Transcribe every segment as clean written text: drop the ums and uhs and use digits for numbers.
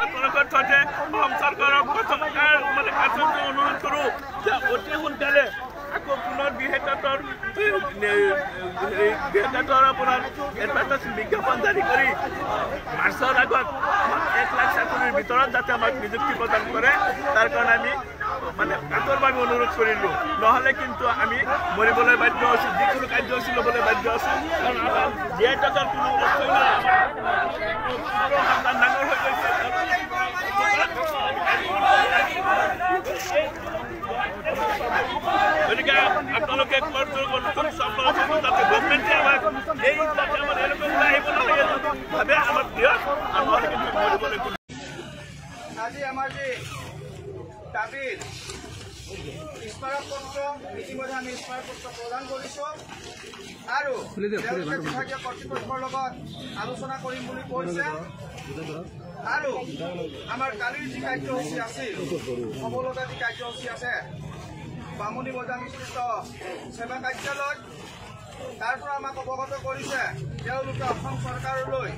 আপোনালোকৰ সৈতে অসম চৰকাৰক মানে কাৰ্যত অনুৰোধ কৰোঁ যে অতি সোনকালে আকৌ পুনৰ বিহেতাতৰ আপোনাৰ এডভাৰটাইজ বিজ্ঞাপন জাৰি কৰি মাৰ্চৰ আগত 1 লাখ চাকৰিৰ ভিতৰত যাতে আমাক নিযুক্তি প্ৰদান কৰে তাৰ কাৰণে আমি মানে কাতৰভাৱে অনুৰোধ কৰিলোঁ নহ'লে কিন্তু আমি মৰিবলৈ বাধ্য আছোঁ যিকোনো কাৰ্যসূচী ল'বলৈ বাধ্য আছোঁ কাৰণ আমাৰ বিহেতাতৰ কোনো অৱস্থাই নাই সন্তান ডাঙৰ হৈ গৈছে গতিকে আপোনালোকে যাতে গভমেণ্টে আমাক এই যাতে আমাৰ এনেকুৱা ওলাই আহিব নালাগে ভাবে আমাৰ বৃহৎ আন্দোলন কিন্তু কৰিবলৈ আজি আমাৰ যে দাবীৰ স্মাৰকপত্ৰ ইতিমধ্যে আমি স্মাৰকপত্ৰ প্ৰদান কৰিছোঁ আৰু বিভাগীয় কৰ্তৃপক্ষৰ লগত আলোচনা কৰিম বুলি কৈছে আৰু আমাৰ কালিৰ যি কাৰ্যসূচী আছিল সবলতা যি কাৰ্যসূচী আছে বামুণী বজাৰ বিস্তৃত সেৱা কাৰ্যালয় তাৰ পৰা আমাক অৱগত কৰিছে তেওঁলোকে অসম চৰকাৰলৈ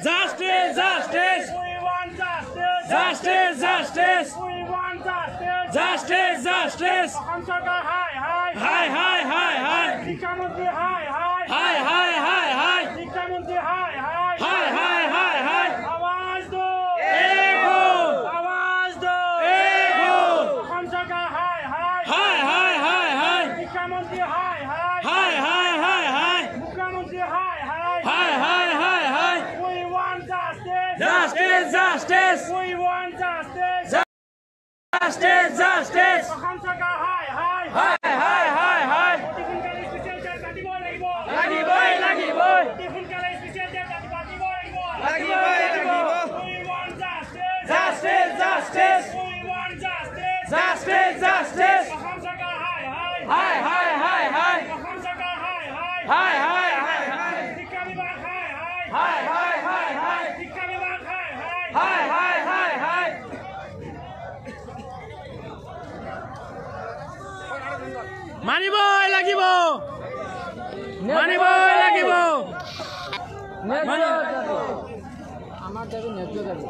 Justice, justice. We want justice. Justice, justice. We want justice. Justice, justice. Ọসম চৰকাৰ হাই হাই হাই হাই হাই হাই শিক্ষামন্ত্ৰী হাই হাই হাই হাই হাই হাই শিক্ষামন্ত্ৰী হাই হাই হাই হাই হাই হাই আৱাজ দো এক হো আৱাজ দো এক হো অসম চৰকাৰ হাই হাই হাই হাই হাই হাই শিক্ষামন্ত্ৰী হাই হাই হাই হাই হাই হাই মুখ্যমন্ত্ৰী হাই হাই হাই হাই হাই হাই We want justice. Justice, justice. We want justice. Justice, justice. Assam চৰকাৰ হাই হাই হাই হাই হাই হাই সোনকালে স্পেচিয়েল জেল কাটিবই লাগিব লাগিবই লাগিবই সোনকালে স্পেচিয়েল জেল কাটিবই লাগিব লাগিবই লাগিব We want justice. Justice, justice. We want justice. Justice, justice. Assam চৰকাৰ হাই হাই হাই হাই হাই হাই অসম চৰকাৰ হাই হাই হাই হাই হাই হাই শিক্ষা বিভাগ হাই হাই হাই হাই হাই হাই শিক্ষা বিভাগ হাই হাই হাই হাই হাই হাই মানিবই লাগিব মানিবই লাগিব আমাৰ দাবী নেটৱৰ্ক